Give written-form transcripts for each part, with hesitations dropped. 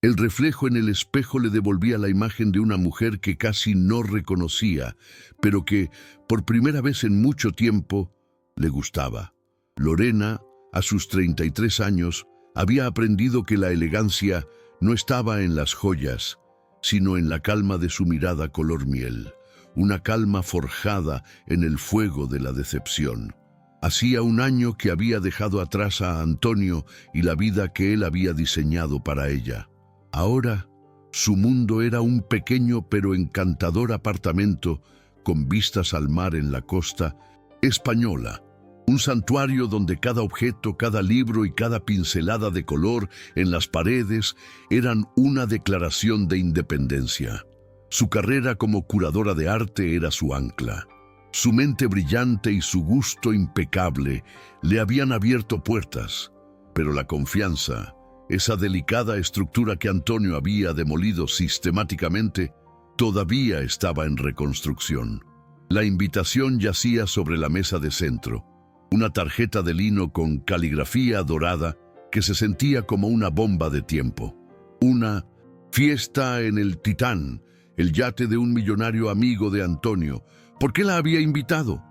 El reflejo en el espejo le devolvía la imagen de una mujer que casi no reconocía, pero que, por primera vez en mucho tiempo, le gustaba. Lorena, a sus 33 años, había aprendido que la elegancia no estaba en las joyas, sino en la calma de su mirada color miel, una calma forjada en el fuego de la decepción. Hacía un año que había dejado atrás a Antonio y la vida que él había diseñado para ella. Ahora, su mundo era un pequeño pero encantador apartamento con vistas al mar en la costa española. Un santuario donde cada objeto, cada libro y cada pincelada de color en las paredes eran una declaración de independencia. Su carrera como curadora de arte era su ancla. Su mente brillante y su gusto impecable le habían abierto puertas, pero la confianza, esa delicada estructura que Antonio había demolido sistemáticamente, todavía estaba en reconstrucción. La invitación yacía sobre la mesa de centro, una tarjeta de lino con caligrafía dorada que se sentía como una bomba de tiempo. Una fiesta en el Titán, el yate de un millonario amigo de Antonio. ¿Por qué la había invitado?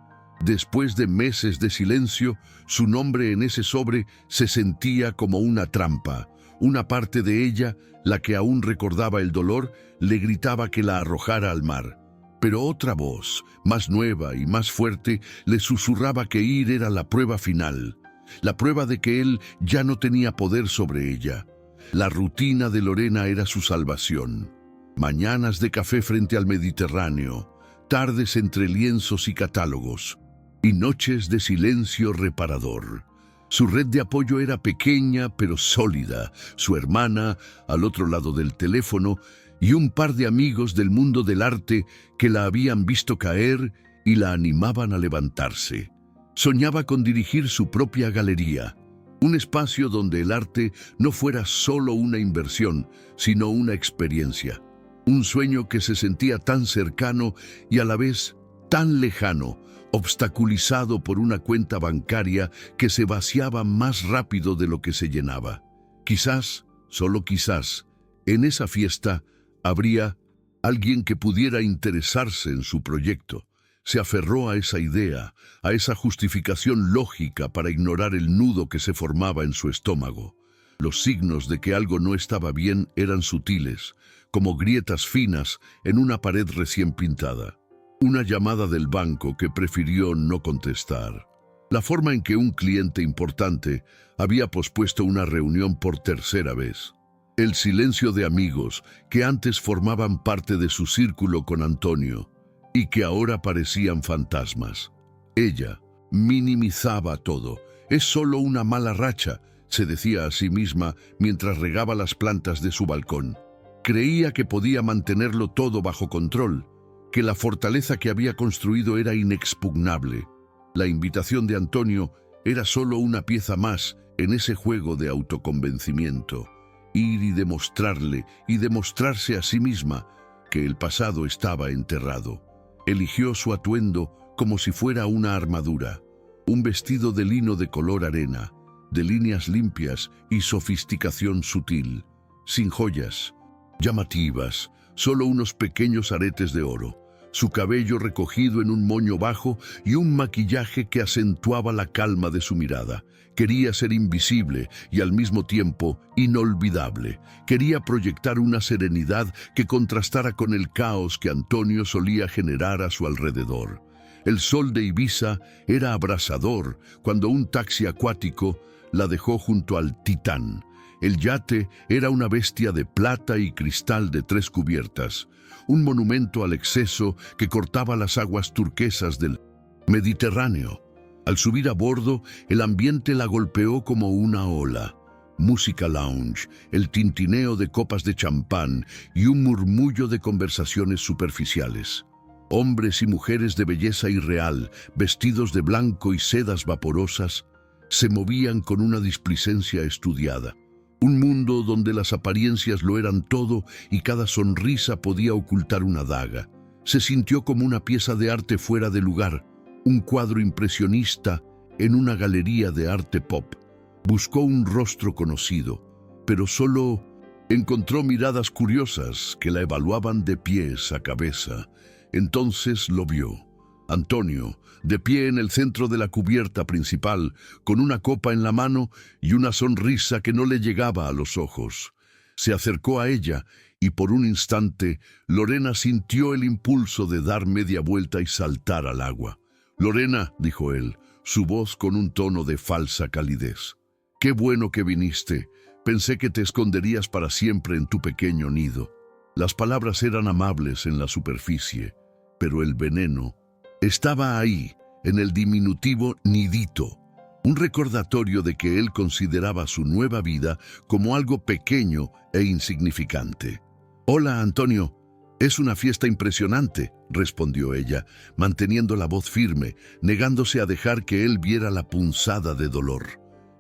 Después de meses de silencio, su nombre en ese sobre se sentía como una trampa. Una parte de ella, la que aún recordaba el dolor, le gritaba que la arrojara al mar. Pero otra voz, más nueva y más fuerte, le susurraba que ir era la prueba final, la prueba de que él ya no tenía poder sobre ella. La rutina de Lorena era su salvación. Mañanas de café frente al Mediterráneo, tardes entre lienzos y catálogos, y noches de silencio reparador. Su red de apoyo era pequeña pero sólida, su hermana al otro lado del teléfono y un par de amigos del mundo del arte que la habían visto caer y la animaban a levantarse. Soñaba con dirigir su propia galería, un espacio donde el arte no fuera solo una inversión, sino una experiencia. Un sueño que se sentía tan cercano y a la vez tan lejano, obstaculizado por una cuenta bancaria que se vaciaba más rápido de lo que se llenaba. Quizás, solo quizás, en esa fiesta habría alguien que pudiera interesarse en su proyecto. Se aferró a esa idea, a esa justificación lógica para ignorar el nudo que se formaba en su estómago. Los signos de que algo no estaba bien eran sutiles, como grietas finas en una pared recién pintada. Una llamada del banco que prefirió no contestar. La forma en que un cliente importante había pospuesto una reunión por tercera vez. El silencio de amigos que antes formaban parte de su círculo con Antonio y que ahora parecían fantasmas. Ella minimizaba todo. Es solo una mala racha, se decía a sí misma mientras regaba las plantas de su balcón. Creía que podía mantenerlo todo bajo control, que la fortaleza que había construido era inexpugnable. La invitación de Antonio era solo una pieza más en ese juego de autoconvencimiento. Ir y demostrarle y demostrarse a sí misma que el pasado estaba enterrado. Eligió su atuendo como si fuera una armadura, un vestido de lino de color arena, de líneas limpias y sofisticación sutil, sin joyas llamativas, solo unos pequeños aretes de oro, su cabello recogido en un moño bajo y un maquillaje que acentuaba la calma de su mirada. Quería ser invisible y al mismo tiempo inolvidable. Quería proyectar una serenidad que contrastara con el caos que Antonio solía generar a su alrededor. El sol de Ibiza era abrasador cuando un taxi acuático la dejó junto al Titán. El yate era una bestia de plata y cristal de 3 cubiertas, un monumento al exceso que cortaba las aguas turquesas del Mediterráneo. Al subir a bordo, el ambiente la golpeó como una ola. Música lounge, el tintineo de copas de champán y un murmullo de conversaciones superficiales. Hombres y mujeres de belleza irreal, vestidos de blanco y sedas vaporosas, se movían con una displicencia estudiada. Un mundo donde las apariencias lo eran todo y cada sonrisa podía ocultar una daga. Se sintió como una pieza de arte fuera de lugar, un cuadro impresionista en una galería de arte pop. Buscó un rostro conocido, pero solo Encontró miradas curiosas que la evaluaban de pies a cabeza. Entonces lo vio. Antonio, de pie en el centro de la cubierta principal, con una copa en la mano y una sonrisa que no le llegaba a los ojos. Se acercó a ella y por un instante Lorena sintió el impulso de dar media vuelta y saltar al agua. «Lorena», dijo él, su voz con un tono de falsa calidez. «Qué bueno que viniste. Pensé que te esconderías para siempre en tu pequeño nido». Las palabras eran amables en la superficie, pero el veneno estaba ahí, en el diminutivo nidito, un recordatorio de que él consideraba su nueva vida como algo pequeño e insignificante. «Hola, Antonio. Es una fiesta impresionante», respondió ella, manteniendo la voz firme, negándose a dejar que él viera la punzada de dolor.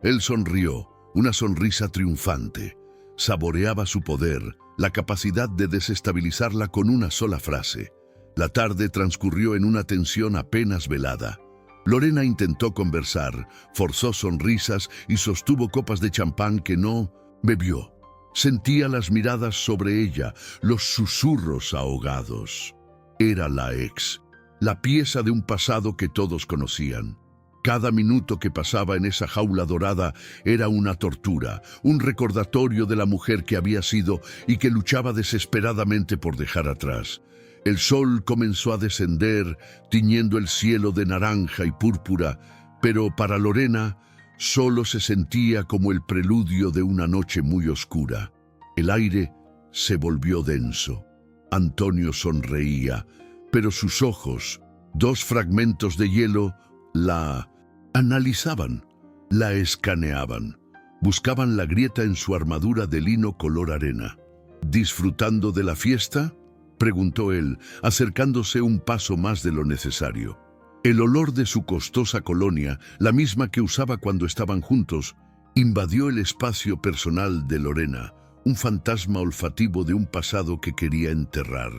Él sonrió, una sonrisa triunfante. Saboreaba su poder, la capacidad de desestabilizarla con una sola frase. La tarde transcurrió en una tensión apenas velada. Lorena intentó conversar, forzó sonrisas y sostuvo copas de champán que no bebió. Sentía las miradas sobre ella, los susurros ahogados. Era la ex, la pieza de un pasado que todos conocían. Cada minuto que pasaba en esa jaula dorada era una tortura, un recordatorio de la mujer que había sido y que luchaba desesperadamente por dejar atrás. El sol comenzó a descender, tiñendo el cielo de naranja y púrpura, pero para Lorena solo se sentía como el preludio de una noche muy oscura. El aire se volvió denso. Antonio sonreía, pero sus ojos, dos fragmentos de hielo, la analizaban, la escaneaban, buscaban la grieta en su armadura de lino color arena. «¿Disfrutando de la fiesta?», preguntó él, acercándose un paso más de lo necesario. El olor de su costosa colonia, la misma que usaba cuando estaban juntos, invadió el espacio personal de Lorena, un fantasma olfativo de un pasado que quería enterrar.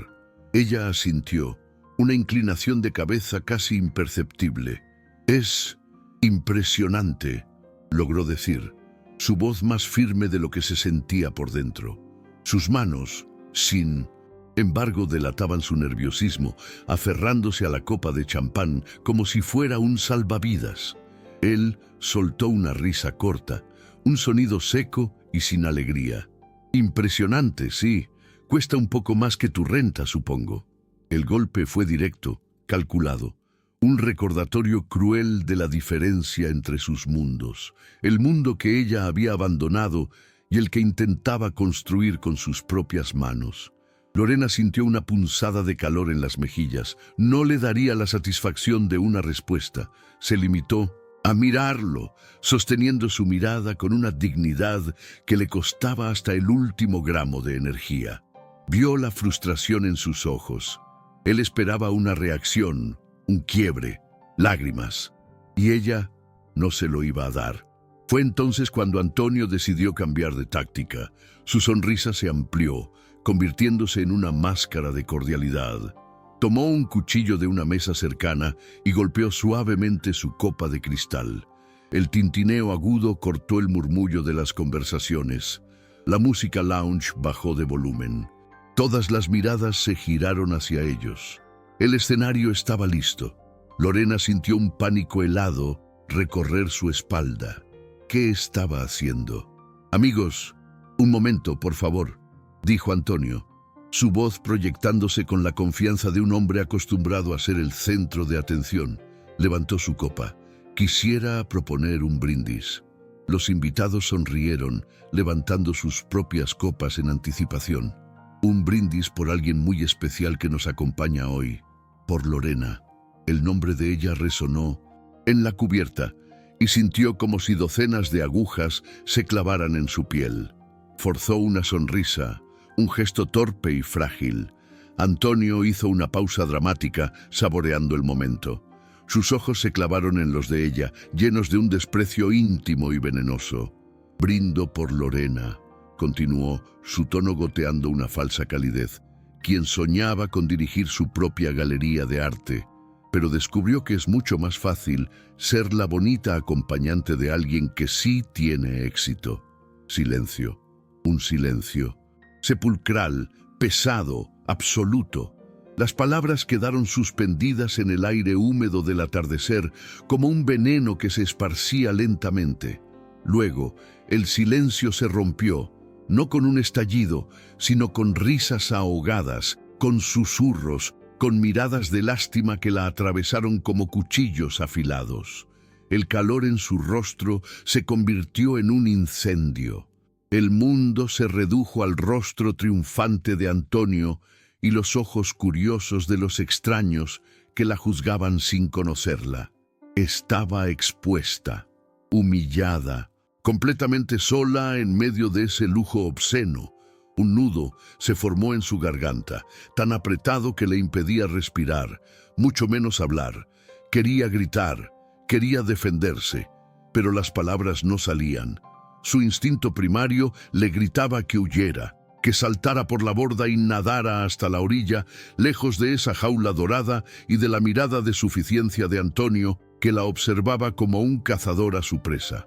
Ella asintió, una inclinación de cabeza casi imperceptible. «Es impresionante», logró decir, su voz más firme de lo que se sentía por dentro. Sus manos, sin embargo, delataban su nerviosismo, aferrándose a la copa de champán como si fuera un salvavidas. Él soltó una risa corta, un sonido seco y sin alegría. «Impresionante, sí. Cuesta un poco más que tu renta, supongo». El golpe fue directo, calculado. Un recordatorio cruel de la diferencia entre sus mundos. El mundo que ella había abandonado y el que intentaba construir con sus propias manos. Lorena sintió una punzada de calor en las mejillas. No le daría la satisfacción de una respuesta. Se limitó a mirarlo, sosteniendo su mirada con una dignidad que le costaba hasta el último gramo de energía. Vio la frustración en sus ojos. Él esperaba una reacción, un quiebre, lágrimas, y ella no se lo iba a dar. Fue entonces cuando Antonio decidió cambiar de táctica. Su sonrisa se amplió, convirtiéndose en una máscara de cordialidad. Tomó un cuchillo de una mesa cercana y golpeó suavemente su copa de cristal. El tintineo agudo cortó el murmullo de las conversaciones. La música lounge bajó de volumen. Todas las miradas se giraron hacia ellos. El escenario estaba listo. Lorena sintió un pánico helado recorrer su espalda. ¿Qué estaba haciendo? «Amigos, un momento, por favor», dijo Antonio, su voz proyectándose con la confianza de un hombre acostumbrado a ser el centro de atención. Levantó su copa. «Quisiera proponer un brindis». Los invitados sonrieron, levantando sus propias copas en anticipación. «Un brindis por alguien muy especial que nos acompaña hoy, por Lorena». El nombre de ella resonó en la cubierta y sintió como si docenas de agujas se clavaran en su piel. Forzó una sonrisa, un gesto torpe y frágil. Antonio hizo una pausa dramática, saboreando el momento. Sus ojos se clavaron en los de ella, llenos de un desprecio íntimo y venenoso. «Brindo por Lorena», continuó, su tono goteando una falsa calidez, quien soñaba con dirigir su propia galería de arte, pero descubrió que es mucho más fácil ser la bonita acompañante de alguien que sí tiene éxito. Silencio, un silencio, sepulcral, pesado, absoluto. Las palabras quedaron suspendidas en el aire húmedo del atardecer, como un veneno que se esparcía lentamente. Luego, el silencio se rompió, no con un estallido, sino con risas ahogadas, con susurros, con miradas de lástima que la atravesaron como cuchillos afilados. El calor en su rostro se convirtió en un incendio. El mundo se redujo al rostro triunfante de Antonio y los ojos curiosos de los extraños que la juzgaban sin conocerla. Estaba expuesta, humillada, completamente sola en medio de ese lujo obsceno. Un nudo se formó en su garganta, tan apretado que le impedía respirar, mucho menos hablar. Quería gritar, quería defenderse, pero las palabras no salían. Su instinto primario le gritaba que huyera, que saltara por la borda y nadara hasta la orilla, lejos de esa jaula dorada y de la mirada de suficiencia de Antonio, que la observaba como un cazador a su presa.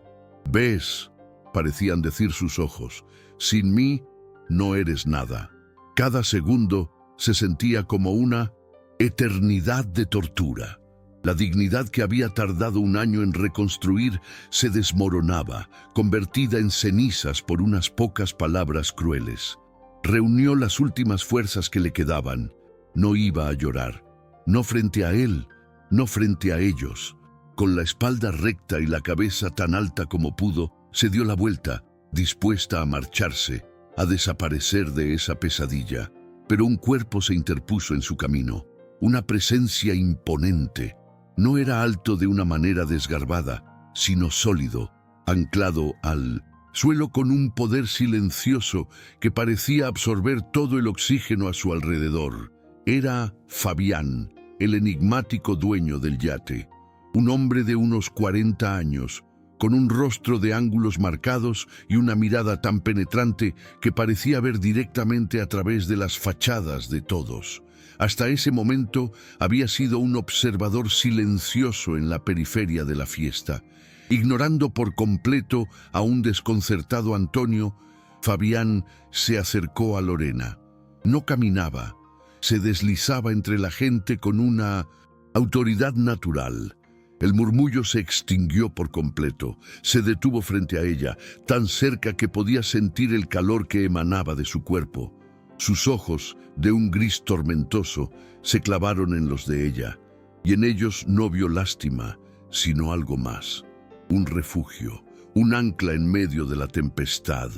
«¿Ves?», parecían decir sus ojos, «sin mí no eres nada». Cada segundo se sentía como una eternidad de tortura. La dignidad que había tardado un año en reconstruir se desmoronaba, convertida en cenizas por unas pocas palabras crueles. Reunió las últimas fuerzas que le quedaban. No iba a llorar, no frente a él, no frente a ellos. Con la espalda recta y la cabeza tan alta como pudo, se dio la vuelta, dispuesta a marcharse, a desaparecer de esa pesadilla. Pero un cuerpo se interpuso en su camino, una presencia imponente. No era alto de una manera desgarbada, sino sólido, anclado al suelo con un poder silencioso que parecía absorber todo el oxígeno a su alrededor. Era Fabián, el enigmático dueño del yate. Un hombre de unos 40 años, con un rostro de ángulos marcados y una mirada tan penetrante que parecía ver directamente a través de las fachadas de todos. Hasta ese momento había sido un observador silencioso en la periferia de la fiesta. Ignorando por completo a un desconcertado Antonio, Fabián se acercó a Lorena. No caminaba, se deslizaba entre la gente con una autoridad natural. El murmullo se extinguió por completo, se detuvo frente a ella, tan cerca que podía sentir el calor que emanaba de su cuerpo. Sus ojos, de un gris tormentoso, se clavaron en los de ella, y en ellos no vio lástima, sino algo más. Un refugio, un ancla en medio de la tempestad.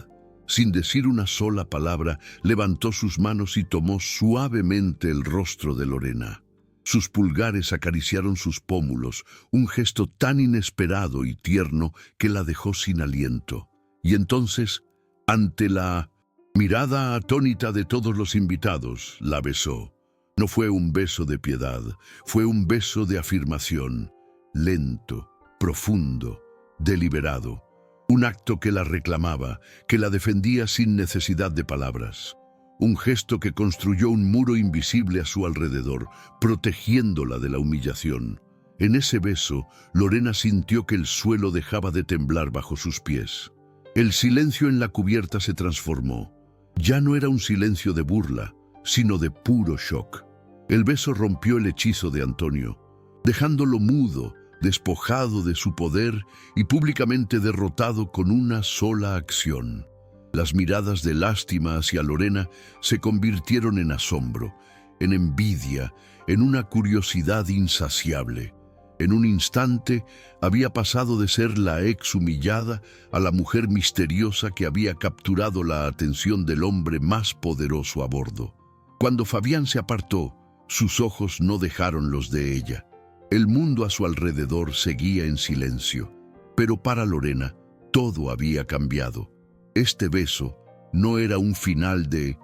Sin decir una sola palabra, levantó sus manos y tomó suavemente el rostro de Lorena. Sus pulgares acariciaron sus pómulos, un gesto tan inesperado y tierno que la dejó sin aliento. Y entonces, ante la mirada atónita de todos los invitados, la besó. No fue un beso de piedad, fue un beso de afirmación, lento, profundo, deliberado. Un acto que la reclamaba, que la defendía sin necesidad de palabras. Un gesto que construyó un muro invisible a su alrededor, protegiéndola de la humillación. En ese beso, Lorena sintió que el suelo dejaba de temblar bajo sus pies. El silencio en la cubierta se transformó. Ya no era un silencio de burla, sino de puro shock. El beso rompió el hechizo de Antonio, dejándolo mudo, despojado de su poder y públicamente derrotado con una sola acción. Las miradas de lástima hacia Lorena se convirtieron en asombro, en envidia, en una curiosidad insaciable. En un instante había pasado de ser la ex humillada a la mujer misteriosa que había capturado la atención del hombre más poderoso a bordo. Cuando Fabián se apartó, sus ojos no dejaron los de ella. El mundo a su alrededor seguía en silencio, pero para Lorena todo había cambiado. Este beso no era un final de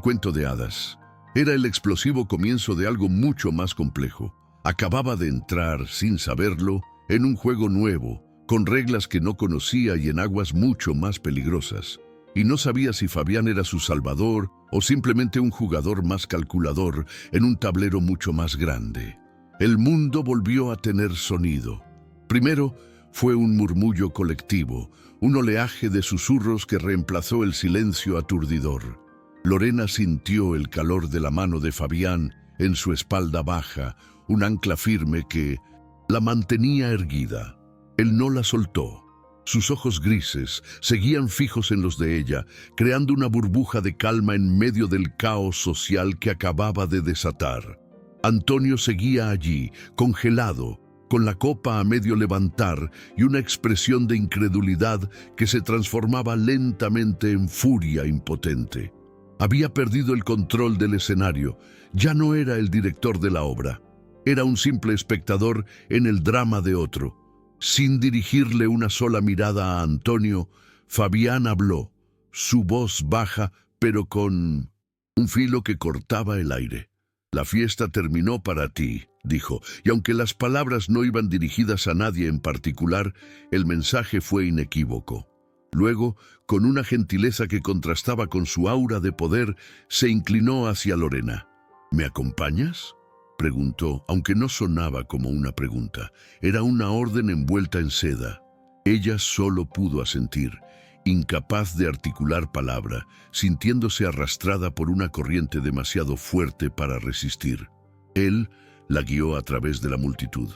cuento de hadas. Era el explosivo comienzo de algo mucho más complejo. Acababa de entrar, sin saberlo, en un juego nuevo, con reglas que no conocía y en aguas mucho más peligrosas. Y no sabía si Fabián era su salvador o simplemente un jugador más calculador en un tablero mucho más grande. El mundo volvió a tener sonido. Primero fue un murmullo colectivo, un oleaje de susurros que reemplazó el silencio aturdidor. Lorena sintió el calor de la mano de Fabián en su espalda baja, un ancla firme que la mantenía erguida. Él no la soltó. Sus ojos grises seguían fijos en los de ella, creando una burbuja de calma en medio del caos social que acababa de desatar. Antonio seguía allí, congelado, con la copa a medio levantar y una expresión de incredulidad que se transformaba lentamente en furia impotente. Había perdido el control del escenario, ya no era el director de la obra. Era un simple espectador en el drama de otro. Sin dirigirle una sola mirada a Antonio, Fabián habló, su voz baja, pero con un filo que cortaba el aire. «La fiesta terminó para ti», dijo, y aunque las palabras no iban dirigidas a nadie en particular, el mensaje fue inequívoco. Luego, con una gentileza que contrastaba con su aura de poder, se inclinó hacia Lorena. «¿Me acompañas?», preguntó, aunque no sonaba como una pregunta. Era una orden envuelta en seda. Ella solo pudo asentir, incapaz de articular palabra, sintiéndose arrastrada por una corriente demasiado fuerte para resistir. Él la guió a través de la multitud,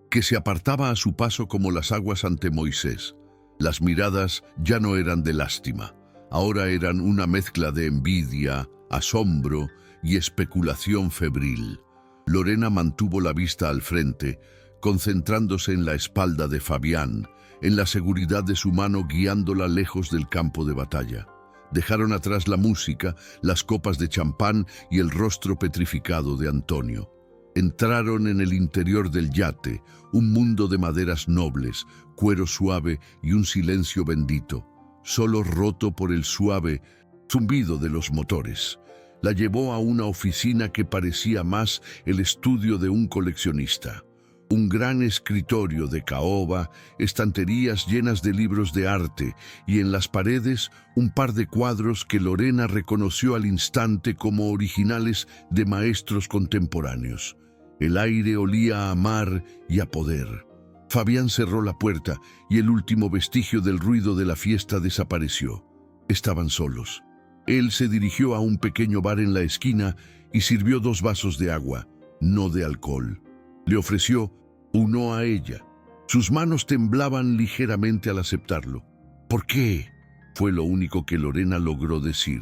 que se apartaba a su paso como las aguas ante Moisés. Las miradas ya no eran de lástima, ahora eran una mezcla de envidia, asombro y especulación febril. Lorena mantuvo la vista al frente, concentrándose en la espalda de Fabián, en la seguridad de su mano guiándola lejos del campo de batalla. Dejaron atrás la música, las copas de champán y el rostro petrificado de Antonio. Entraron en el interior del yate, un mundo de maderas nobles, cuero suave y un silencio bendito, solo roto por el suave zumbido de los motores. La llevó a una oficina que parecía más el estudio de un coleccionista. Un gran escritorio de caoba, estanterías llenas de libros de arte y en las paredes un par de cuadros que Lorena reconoció al instante como originales de maestros contemporáneos. El aire olía a mar y a poder. Fabián cerró la puerta y el último vestigio del ruido de la fiesta desapareció. Estaban solos. Él se dirigió a un pequeño bar en la esquina y sirvió 2 vasos de agua, no de alcohol. Le ofreció uno a ella. Sus manos temblaban ligeramente al aceptarlo. «¿Por qué?», fue lo único que Lorena logró decir.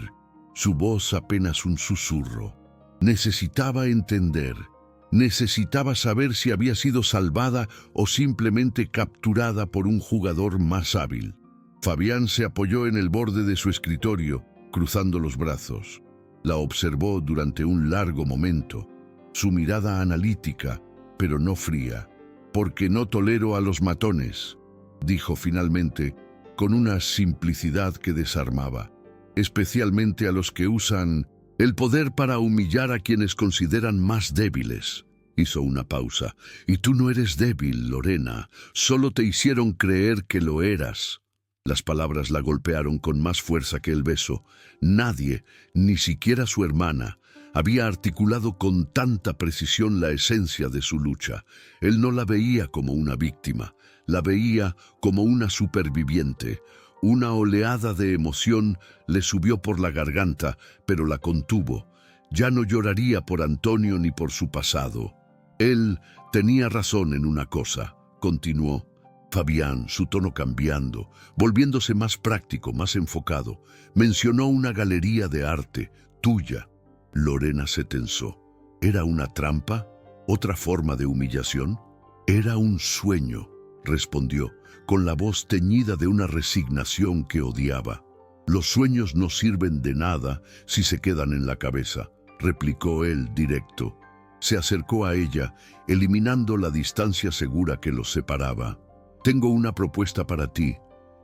Su voz apenas un susurro. Necesitaba entender. Necesitaba saber si había sido salvada o simplemente capturada por un jugador más hábil. Fabián se apoyó en el borde de su escritorio, cruzando los brazos. La observó durante un largo momento, su mirada analítica, pero no fría. «Porque no tolero a los matones», dijo finalmente, con una simplicidad que desarmaba, «especialmente a los que usan el poder para humillar a quienes consideran más débiles». Hizo una pausa. «Y tú no eres débil, Lorena, solo te hicieron creer que lo eras». Las palabras la golpearon con más fuerza que el beso. Nadie, ni siquiera su hermana, había articulado con tanta precisión la esencia de su lucha. Él no la veía como una víctima, la veía como una superviviente. Una oleada de emoción le subió por la garganta, pero la contuvo. Ya no lloraría por Antonio ni por su pasado. Él tenía razón en una cosa, continuó. Fabián, su tono cambiando, volviéndose más práctico, más enfocado, mencionó una galería de arte, tuya. Lorena se tensó. ¿Era una trampa? ¿Otra forma de humillación? «Era un sueño», respondió, con la voz teñida de una resignación que odiaba. «Los sueños no sirven de nada si se quedan en la cabeza», replicó él directo. Se acercó a ella, eliminando la distancia segura que los separaba. «Tengo una propuesta para ti.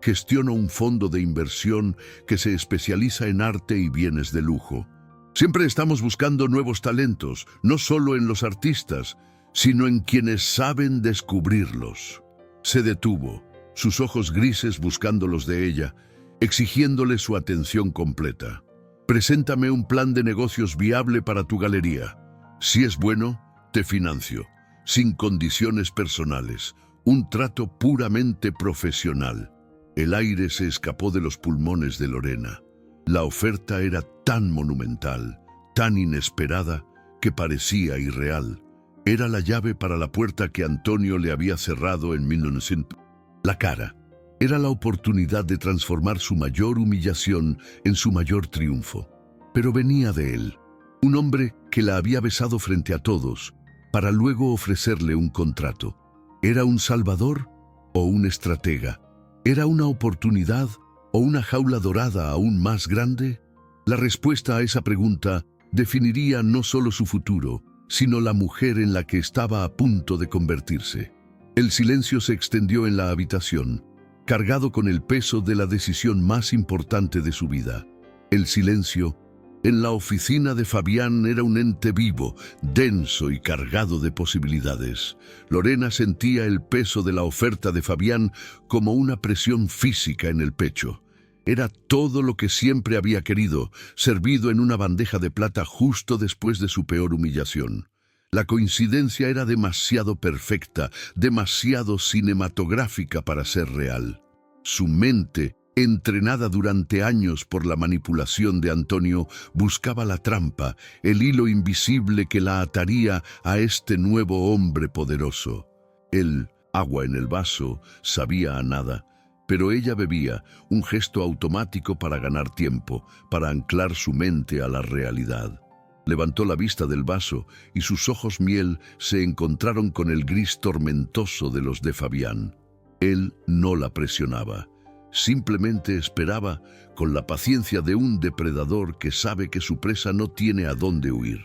Gestiono un fondo de inversión que se especializa en arte y bienes de lujo. Siempre estamos buscando nuevos talentos, no solo en los artistas, sino en quienes saben descubrirlos». Se detuvo, sus ojos grises buscando los de ella, exigiéndole su atención completa. «Preséntame un plan de negocios viable para tu galería. Si es bueno, te financio, sin condiciones personales. Un trato puramente profesional». El aire se escapó de los pulmones de Lorena. La oferta era tan monumental, tan inesperada, que parecía irreal. Era la llave para la puerta que Antonio le había cerrado en 1900. La cara. Era la oportunidad de transformar su mayor humillación en su mayor triunfo. Pero venía de él, un hombre que la había besado frente a todos, para luego ofrecerle un contrato. ¿Era un salvador o un estratega? ¿Era una oportunidad o una jaula dorada aún más grande? La respuesta a esa pregunta definiría no solo su futuro, sino la mujer en la que estaba a punto de convertirse. El silencio se extendió en la habitación, cargado con el peso de la decisión más importante de su vida. El silencio en la oficina de Fabián era un ente vivo, denso y cargado de posibilidades. Lorena sentía el peso de la oferta de Fabián como una presión física en el pecho. Era todo lo que siempre había querido, servido en una bandeja de plata justo después de su peor humillación. La coincidencia era demasiado perfecta, demasiado cinematográfica para ser real. Su mente, entrenada durante años por la manipulación de Antonio, buscaba la trampa, el hilo invisible que la ataría a este nuevo hombre poderoso. Él, agua en el vaso, sabía a nada, pero ella bebía, un gesto automático para ganar tiempo, para anclar su mente a la realidad. Levantó la vista del vaso y sus ojos miel se encontraron con el gris tormentoso de los de Fabián. Él no la presionaba. Simplemente esperaba con la paciencia de un depredador que sabe que su presa no tiene a dónde huir.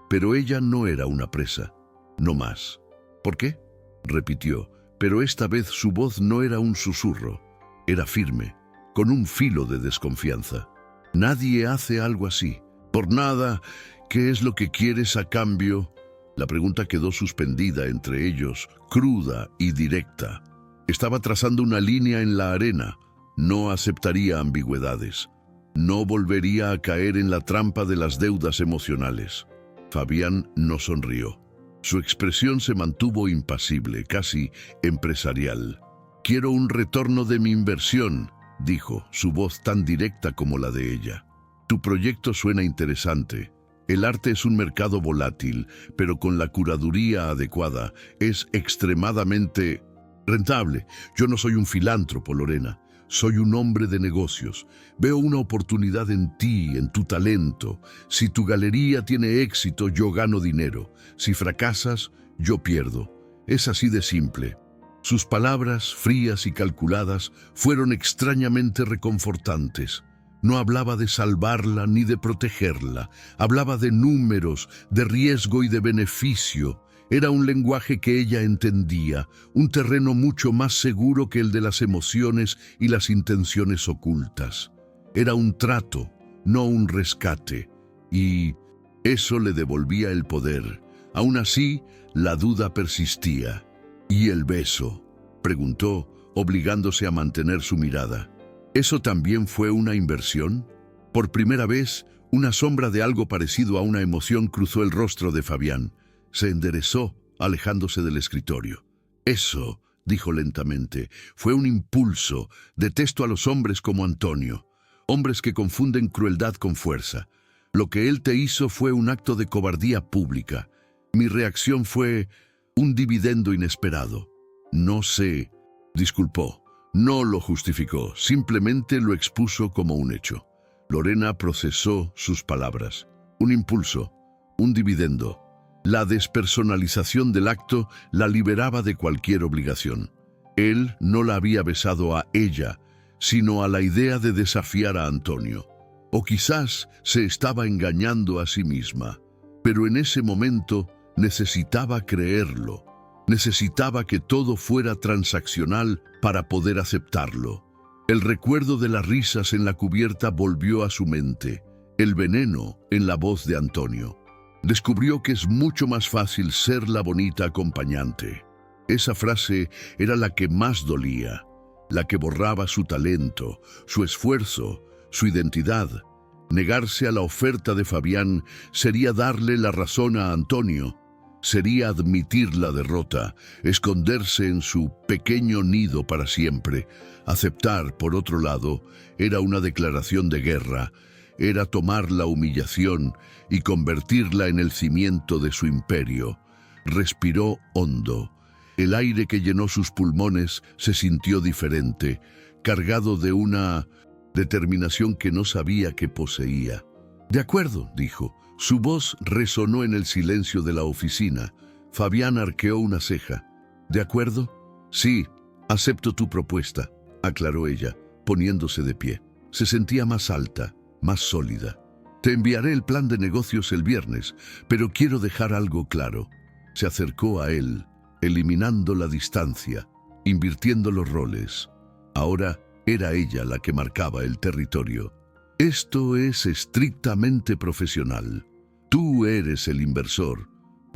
Pero ella no era una presa, no más. ¿Por qué?, repitió, pero esta vez su voz no era un susurro, era firme, con un filo de desconfianza. Nadie hace algo así. Por nada. ¿Qué es lo que quieres a cambio? La pregunta quedó suspendida entre ellos, cruda y directa. Estaba trazando una línea en la arena. No aceptaría ambigüedades. No volvería a caer en la trampa de las deudas emocionales. Fabián no sonrió. Su expresión se mantuvo impasible, casi empresarial. «Quiero un retorno de mi inversión», dijo, su voz tan directa como la de ella. «Tu proyecto suena interesante. El arte es un mercado volátil, pero con la curaduría adecuada es extremadamente rentable. Yo no soy un filántropo, Lorena. Soy un hombre de negocios. Veo una oportunidad en ti, en tu talento. Si tu galería tiene éxito, yo gano dinero. Si fracasas, yo pierdo. Es así de simple». Sus palabras, frías y calculadas, fueron extrañamente reconfortantes. No hablaba de salvarla ni de protegerla. Hablaba de números, de riesgo y de beneficio. Era un lenguaje que ella entendía, un terreno mucho más seguro que el de las emociones y las intenciones ocultas. Era un trato, no un rescate, y eso le devolvía el poder. Aún así, la duda persistía. «¿Y el beso?», preguntó, obligándose a mantener su mirada. ¿Eso también fue una inversión? Por primera vez, una sombra de algo parecido a una emoción cruzó el rostro de Fabián. Se enderezó, alejándose del escritorio. «Eso», dijo lentamente, «fue un impulso. Detesto a los hombres como Antonio. Hombres que confunden crueldad con fuerza. Lo que él te hizo fue un acto de cobardía pública. Mi reacción fue un dividendo inesperado. No sé», disculpó. No lo justificó, simplemente lo expuso como un hecho. Lorena procesó sus palabras. Un impulso, un dividendo. La despersonalización del acto la liberaba de cualquier obligación. Él no la había besado a ella, sino a la idea de desafiar a Antonio. O quizás se estaba engañando a sí misma. Pero en ese momento necesitaba creerlo. Necesitaba que todo fuera transaccional para poder aceptarlo. El recuerdo de las risas en la cubierta volvió a su mente, el veneno en la voz de Antonio. Descubrió que es mucho más fácil ser la bonita acompañante. Esa frase era la que más dolía, la que borraba su talento, su esfuerzo, su identidad. Negarse a la oferta de Fabián sería darle la razón a Antonio. Sería admitir la derrota, esconderse en su pequeño nido para siempre. Aceptar, por otro lado, era una declaración de guerra. era tomar la humillación y convertirla en el cimiento de su imperio. Respiró hondo. El aire que llenó sus pulmones se sintió diferente, cargado de una determinación que no sabía que poseía. «De acuerdo», dijo. Su voz resonó en el silencio de la oficina. Fabián arqueó una ceja. «¿De acuerdo?» «Sí, acepto tu propuesta», aclaró ella, poniéndose de pie. Se sentía más alta, más sólida. «Te enviaré el plan de negocios el viernes, pero quiero dejar algo claro». Se acercó a él, eliminando la distancia, invirtiendo los roles. Ahora era ella la que marcaba el territorio. «Esto es estrictamente profesional. Tú eres el inversor.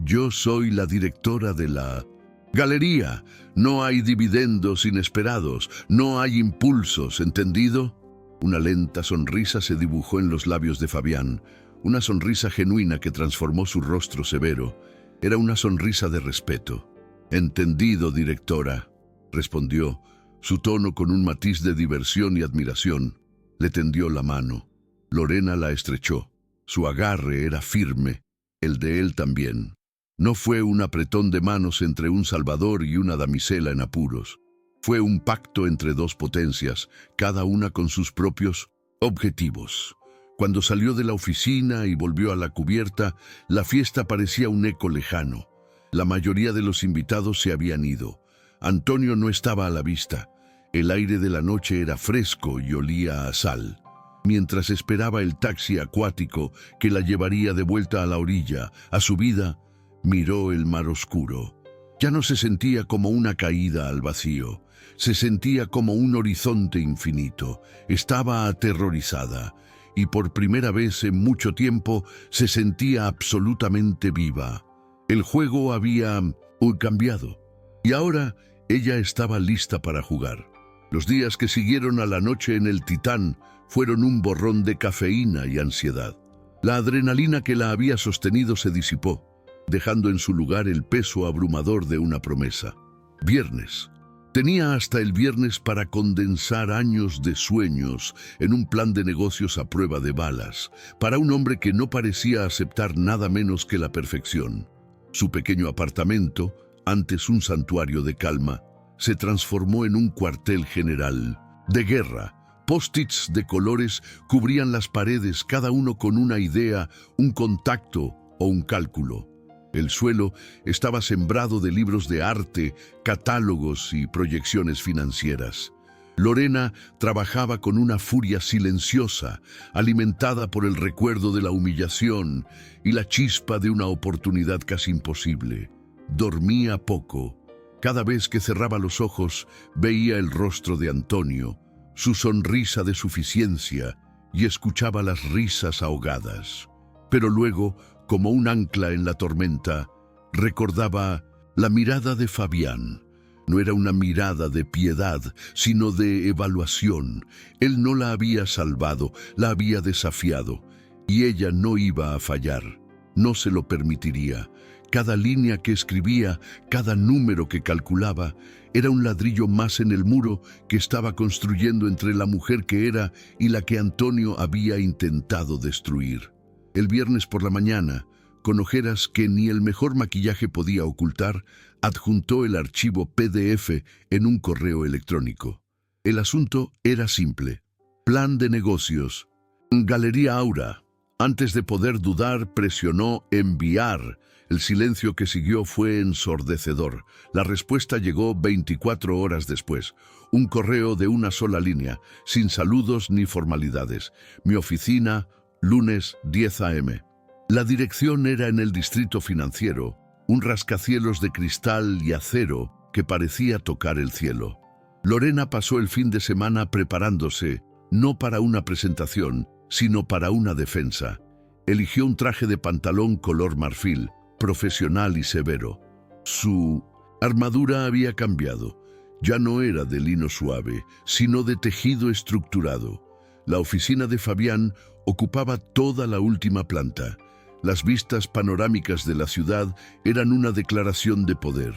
Yo soy la directora de la galería. No hay dividendos inesperados, no hay impulsos, ¿entendido?» Una lenta sonrisa se dibujó en los labios de Fabián, una sonrisa genuina que transformó su rostro severo. Era una sonrisa de respeto. «Entendido, directora», respondió, su tono con un matiz de diversión y admiración. Le tendió la mano. Lorena la estrechó. Su agarre era firme, el de él también. No fue un apretón de manos entre un salvador y una damisela en apuros. Fue un pacto entre dos potencias, cada una con sus propios objetivos. Cuando salió de la oficina y volvió a la cubierta, la fiesta parecía un eco lejano. La mayoría de los invitados se habían ido. Antonio no estaba a la vista. El aire de la noche era fresco y olía a sal. Mientras esperaba el taxi acuático que la llevaría de vuelta a la orilla, a su vida, miró el mar oscuro. Ya no se sentía como una caída al vacío. Se sentía como un horizonte infinito. Estaba aterrorizada y por primera vez en mucho tiempo se sentía absolutamente viva. El juego había cambiado y ahora ella estaba lista para jugar. Los días que siguieron a la noche en el Titán fueron un borrón de cafeína y ansiedad. La adrenalina que la había sostenido se disipó, dejando en su lugar el peso abrumador de una promesa. Viernes. Tenía hasta el viernes para condensar años de sueños en un plan de negocios a prueba de balas, para un hombre que no parecía aceptar nada menos que la perfección. Su pequeño apartamento, antes un santuario de calma, se transformó en un cuartel general de guerra. Post-its de colores cubrían las paredes, cada uno con una idea, un contacto o un cálculo. El suelo estaba sembrado de libros de arte, catálogos y proyecciones financieras. Lorena trabajaba con una furia silenciosa, alimentada por el recuerdo de la humillación y la chispa de una oportunidad casi imposible. Dormía poco. Cada vez que cerraba los ojos, veía el rostro de Antonio, su sonrisa de suficiencia, y escuchaba las risas ahogadas. Pero luego, como un ancla en la tormenta, recordaba la mirada de Fabián. No era una mirada de piedad, sino de evaluación. Él no la había salvado, la había desafiado, y ella no iba a fallar. No se lo permitiría. Cada línea que escribía, cada número que calculaba, era un ladrillo más en el muro que estaba construyendo entre la mujer que era y la que Antonio había intentado destruir. El viernes por la mañana, con ojeras que ni el mejor maquillaje podía ocultar, adjuntó el archivo PDF en un correo electrónico. El asunto era simple. Plan de negocios. Galería Aura. Antes de poder dudar, presionó enviar. El silencio que siguió fue ensordecedor. La respuesta llegó 24 horas después. Un correo de una sola línea, sin saludos ni formalidades. Mi oficina, lunes 10 a.m. La dirección era en el distrito financiero, un rascacielos de cristal y acero que parecía tocar el cielo. Lorena pasó el fin de semana preparándose, no para una presentación, sino para una defensa. Eligió un traje de pantalón color marfil, profesional y severo. Su armadura había cambiado. Ya no era de lino suave, sino de tejido estructurado. La oficina de Fabián ocupaba toda la última planta. Las vistas panorámicas de la ciudad eran una declaración de poder.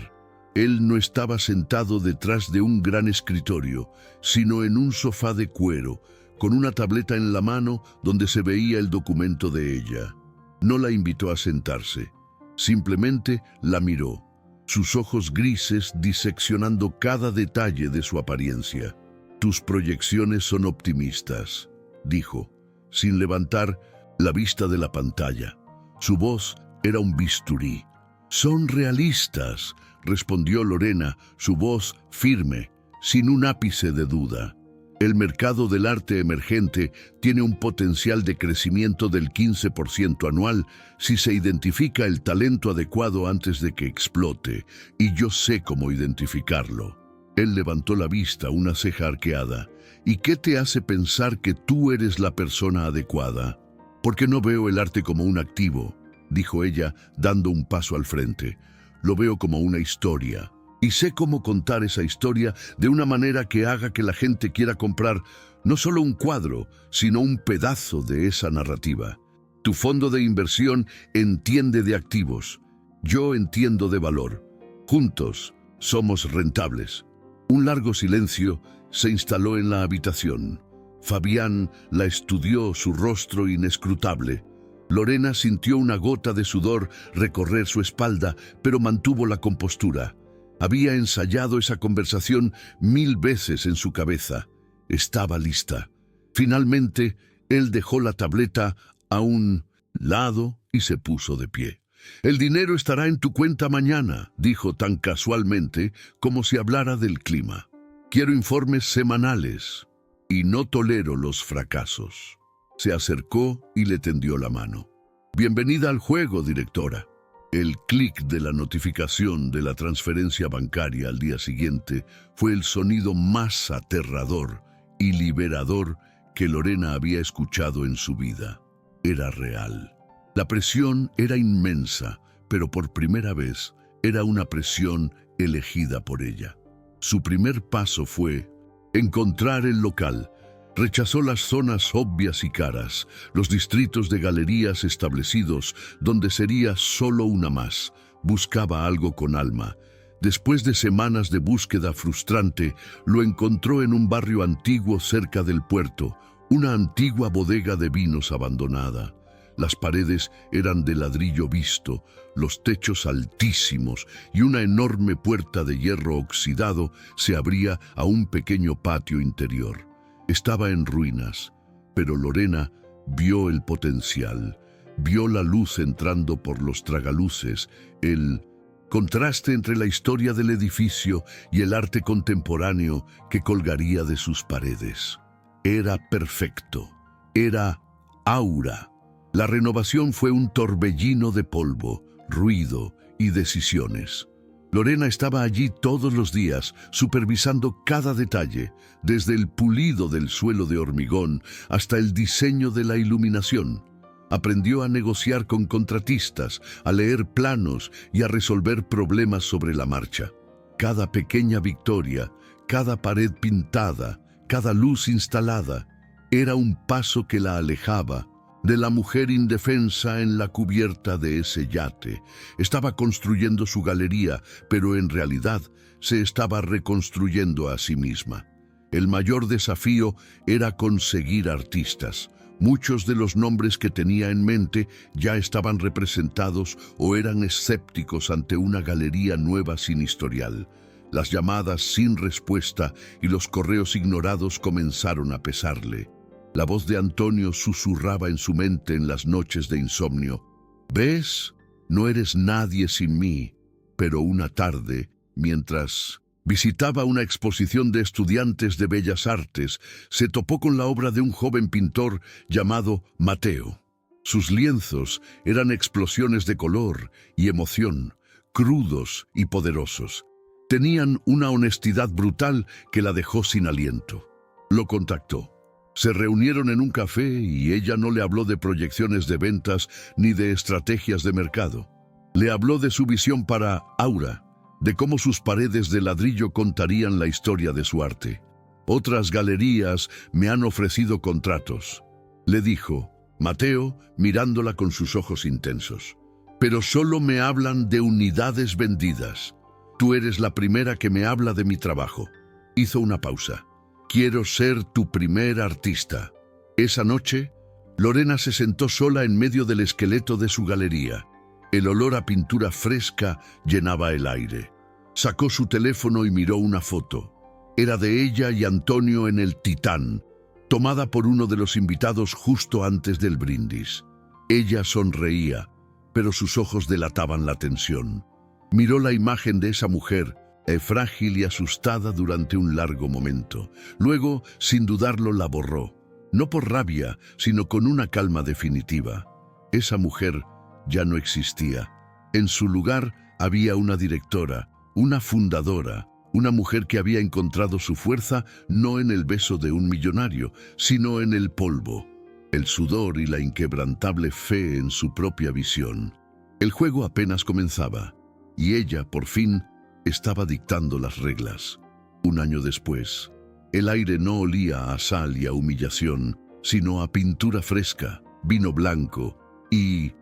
Él no estaba sentado detrás de un gran escritorio, sino en un sofá de cuero, con una tableta en la mano donde se veía el documento de ella. No la invitó a sentarse, simplemente la miró, sus ojos grises diseccionando cada detalle de su apariencia. «Tus proyecciones son optimistas», dijo, sin levantar la vista de la pantalla. Su voz era un bisturí. «Son realistas», respondió Lorena, su voz firme, sin un ápice de duda. «El mercado del arte emergente tiene un potencial de crecimiento del 15% anual si se identifica el talento adecuado antes de que explote, y yo sé cómo identificarlo». Él levantó la vista, una ceja arqueada. «¿Y qué te hace pensar que tú eres la persona adecuada?» «Porque no veo el arte como un activo», dijo ella, dando un paso al frente. «Lo veo como una historia. Y sé cómo contar esa historia de una manera que haga que la gente quiera comprar no solo un cuadro, sino un pedazo de esa narrativa. Tu fondo de inversión entiende de activos. Yo entiendo de valor. Juntos somos rentables». Un largo silencio se instaló en la habitación. Fabián la estudió, su rostro inescrutable. Lorena sintió una gota de sudor recorrer su espalda, pero mantuvo la compostura. Había ensayado esa conversación 1000 veces en su cabeza. Estaba lista. Finalmente, él dejó la tableta a un lado y se puso de pie. «El dinero estará en tu cuenta mañana», dijo tan casualmente como si hablara del clima. «Quiero informes semanales y no tolero los fracasos». Se acercó y le tendió la mano. «Bienvenida al juego, directora». El clic de la notificación de la transferencia bancaria al día siguiente fue el sonido más aterrador y liberador que Lorena había escuchado en su vida. Era real. La presión era inmensa, pero por primera vez era una presión elegida por ella. Su primer paso fue encontrar el local. Rechazó las zonas obvias y caras, los distritos de galerías establecidos, donde sería solo una más. Buscaba algo con alma. Después de semanas de búsqueda frustrante, lo encontró en un barrio antiguo cerca del puerto, una antigua bodega de vinos abandonada. Las paredes eran de ladrillo visto, los techos altísimos y una enorme puerta de hierro oxidado se abría a un pequeño patio interior. Estaba en ruinas, pero Lorena vio el potencial, vio la luz entrando por los tragaluces, el contraste entre la historia del edificio y el arte contemporáneo que colgaría de sus paredes. Era perfecto, era aura. La renovación fue un torbellino de polvo, ruido y decisiones. Lorena estaba allí todos los días, supervisando cada detalle, desde el pulido del suelo de hormigón hasta el diseño de la iluminación. Aprendió a negociar con contratistas, a leer planos y a resolver problemas sobre la marcha. Cada pequeña victoria, cada pared pintada, cada luz instalada, era un paso que la alejaba de la mujer indefensa en la cubierta de ese yate. Estaba construyendo su galería, pero en realidad se estaba reconstruyendo a sí misma. El mayor desafío era conseguir artistas. Muchos de los nombres que tenía en mente ya estaban representados o eran escépticos ante una galería nueva sin historial. Las llamadas sin respuesta y los correos ignorados comenzaron a pesarle. La voz de Antonio susurraba en su mente en las noches de insomnio. «¿Ves? No eres nadie sin mí». Pero una tarde, mientras visitaba una exposición de estudiantes de Bellas Artes, se topó con la obra de un joven pintor llamado Mateo. Sus lienzos eran explosiones de color y emoción, crudos y poderosos. Tenían una honestidad brutal que la dejó sin aliento. Lo contactó. Se reunieron en un café y ella no le habló de proyecciones de ventas ni de estrategias de mercado. Le habló de su visión para Aura, de cómo sus paredes de ladrillo contarían la historia de su arte. «Otras galerías me han ofrecido contratos», le dijo Mateo, mirándola con sus ojos intensos. «Pero solo me hablan de unidades vendidas. Tú eres la primera que me habla de mi trabajo». Hizo una pausa. Quiero ser tu primer artista. Esa noche, Lorena se sentó sola en medio del esqueleto de su galería. El olor a pintura fresca llenaba el aire. Sacó su teléfono y miró una foto. Era de ella y Antonio en el Titán, tomada por uno de los invitados justo antes del brindis. Ella sonreía, pero sus ojos delataban la tensión. Miró la imagen de esa mujer, frágil y asustada durante un largo momento. Luego, sin dudarlo, la borró. No por rabia, sino con una calma definitiva. Esa mujer ya no existía. En su lugar había una directora, una fundadora, una mujer que había encontrado su fuerza no en el beso de un millonario, sino en el polvo, el sudor y la inquebrantable fe en su propia visión. El juego apenas comenzaba, y ella, por fin, estaba dictando las reglas. Un año después, el aire no olía a sal y a humillación, sino a pintura fresca, vino blanco y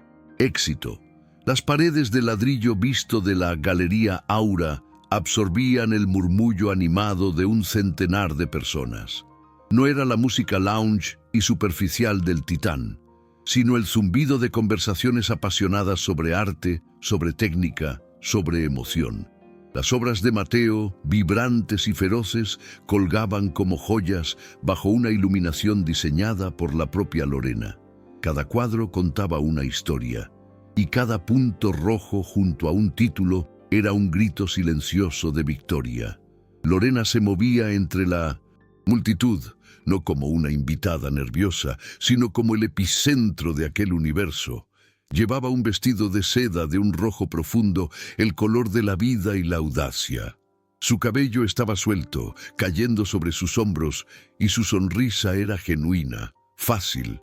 éxito. Las paredes de ladrillo visto de la Galería Aura absorbían el murmullo animado de un centenar de personas. No era la música lounge y superficial del Titán, sino el zumbido de conversaciones apasionadas sobre arte, sobre técnica, sobre emoción. Las obras de Mateo, vibrantes y feroces, colgaban como joyas bajo una iluminación diseñada por la propia Lorena. Cada cuadro contaba una historia, y cada punto rojo junto a un título era un grito silencioso de victoria. Lorena se movía entre la multitud, no como una invitada nerviosa, sino como el epicentro de aquel universo. Llevaba un vestido de seda de un rojo profundo, el color de la vida y la audacia. Su cabello estaba suelto, cayendo sobre sus hombros, y su sonrisa era genuina, fácil.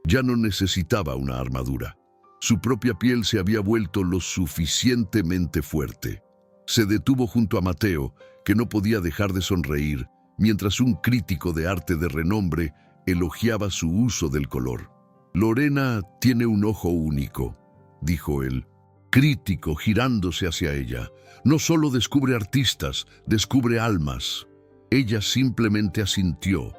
Ya no necesitaba una armadura. Su propia piel se había vuelto lo suficientemente fuerte. Se detuvo junto a Mateo, que no podía dejar de sonreír, mientras un crítico de arte de renombre elogiaba su uso del color. «Lorena tiene un ojo único», dijo él, crítico, girándose hacia ella. «No solo descubre artistas, descubre almas». Ella simplemente asintió,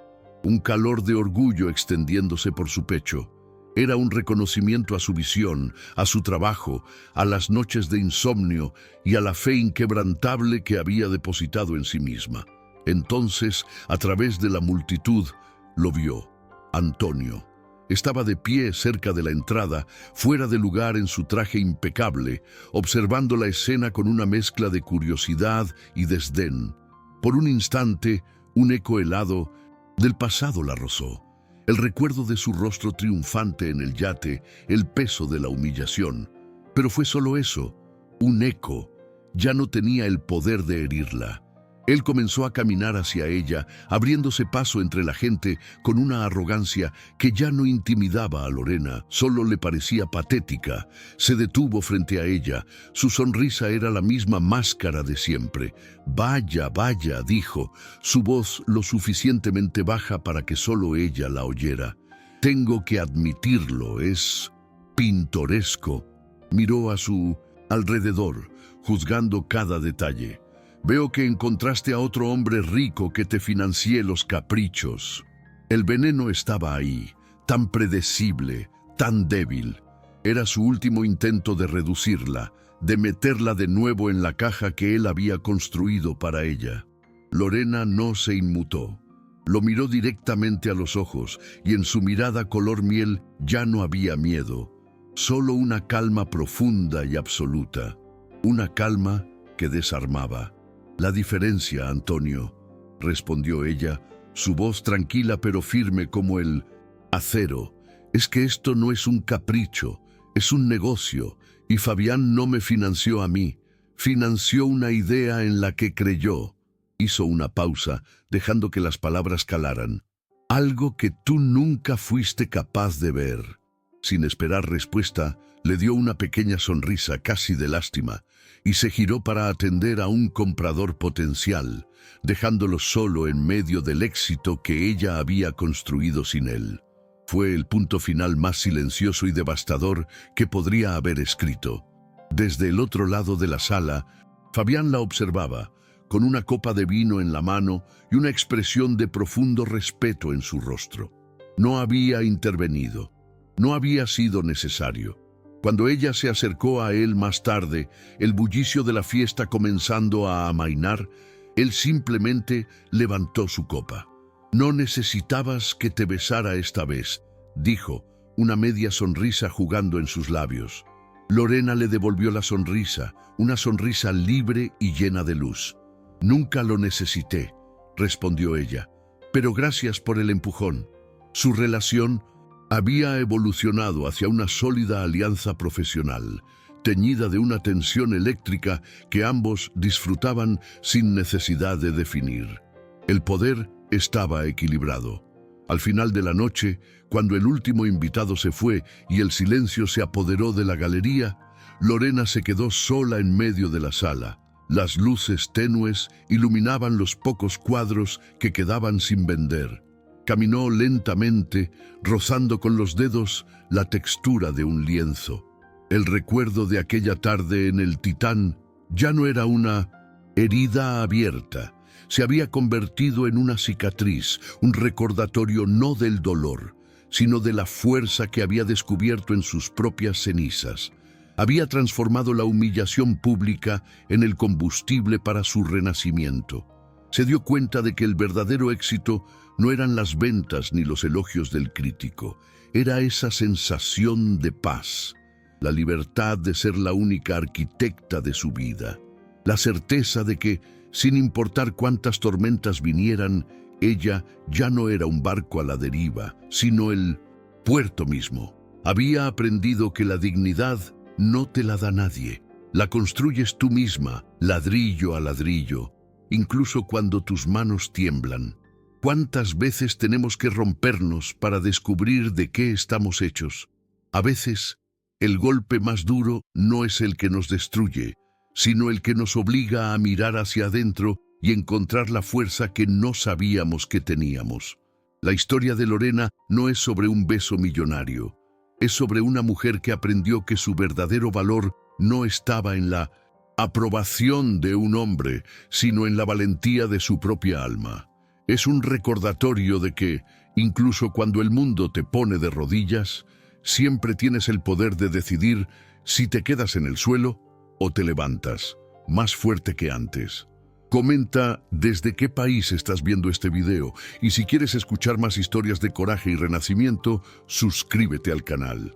un calor de orgullo extendiéndose por su pecho. Era un reconocimiento a su visión, a su trabajo, a las noches de insomnio y a la fe inquebrantable que había depositado en sí misma. Entonces, a través de la multitud, lo vio. Antonio. Estaba de pie cerca de la entrada, fuera de lugar en su traje impecable, observando la escena con una mezcla de curiosidad y desdén. Por un instante, un eco helado del pasado la rozó. El recuerdo de su rostro triunfante en el yate, el peso de la humillación. Pero fue solo eso, un eco. Ya no tenía el poder de herirla. Él comenzó a caminar hacia ella, abriéndose paso entre la gente con una arrogancia que ya no intimidaba a Lorena, solo le parecía patética. Se detuvo frente a ella. Su sonrisa era la misma máscara de siempre. «Vaya, vaya», dijo, su voz lo suficientemente baja para que solo ella la oyera. «Tengo que admitirlo, es pintoresco». Miró a su alrededor, juzgando cada detalle. «Veo que encontraste a otro hombre rico que te financie los caprichos». El veneno estaba ahí, tan predecible, tan débil. Era su último intento de reducirla, de meterla de nuevo en la caja que él había construido para ella. Lorena no se inmutó. Lo miró directamente a los ojos y en su mirada color miel ya no había miedo, solo una calma profunda y absoluta, una calma que desarmaba. «La diferencia, Antonio», respondió ella, su voz tranquila pero firme como el acero, «es que esto no es un capricho, es un negocio, y Fabián no me financió a mí, financió una idea en la que creyó». Hizo una pausa, dejando que las palabras calaran. «Algo que tú nunca fuiste capaz de ver». Sin esperar respuesta, le dio una pequeña sonrisa casi de lástima y se giró para atender a un comprador potencial, dejándolo solo en medio del éxito que ella había construido sin él. Fue el punto final más silencioso y devastador que podría haber escrito. Desde el otro lado de la sala, Fabián la observaba, con una copa de vino en la mano y una expresión de profundo respeto en su rostro. No había intervenido. No había sido necesario. Cuando ella se acercó a él más tarde, el bullicio de la fiesta comenzando a amainar, él simplemente levantó su copa. «No necesitabas que te besara esta vez», dijo, una media sonrisa jugando en sus labios. Lorena le devolvió la sonrisa, una sonrisa libre y llena de luz. «Nunca lo necesité», respondió ella, «pero gracias por el empujón». Su relación había evolucionado hacia una sólida alianza profesional, teñida de una tensión eléctrica que ambos disfrutaban sin necesidad de definir. El poder estaba equilibrado. Al final de la noche, cuando el último invitado se fue y el silencio se apoderó de la galería, Lorena se quedó sola en medio de la sala. Las luces tenues iluminaban los pocos cuadros que quedaban sin vender. Caminó lentamente, rozando con los dedos la textura de un lienzo. El recuerdo de aquella tarde en el Titán ya no era una herida abierta. Se había convertido en una cicatriz, un recordatorio no del dolor, sino de la fuerza que había descubierto en sus propias cenizas. Había transformado la humillación pública en el combustible para su renacimiento. Se dio cuenta de que el verdadero éxito no eran las ventas ni los elogios del crítico. Era esa sensación de paz, la libertad de ser la única arquitecta de su vida, la certeza de que, sin importar cuántas tormentas vinieran, ella ya no era un barco a la deriva, sino el puerto mismo. Había aprendido que la dignidad no te la da nadie. La construyes tú misma, ladrillo a ladrillo, incluso cuando tus manos tiemblan. ¿Cuántas veces tenemos que rompernos para descubrir de qué estamos hechos? A veces, el golpe más duro no es el que nos destruye, sino el que nos obliga a mirar hacia adentro y encontrar la fuerza que no sabíamos que teníamos. La historia de Lorena no es sobre un beso millonario. Es sobre una mujer que aprendió que su verdadero valor no estaba en la aprobación de un hombre, sino en la valentía de su propia alma. Es un recordatorio de que, incluso cuando el mundo te pone de rodillas, siempre tienes el poder de decidir si te quedas en el suelo o te levantas, más fuerte que antes. Comenta desde qué país estás viendo este video y si quieres escuchar más historias de coraje y renacimiento, suscríbete al canal.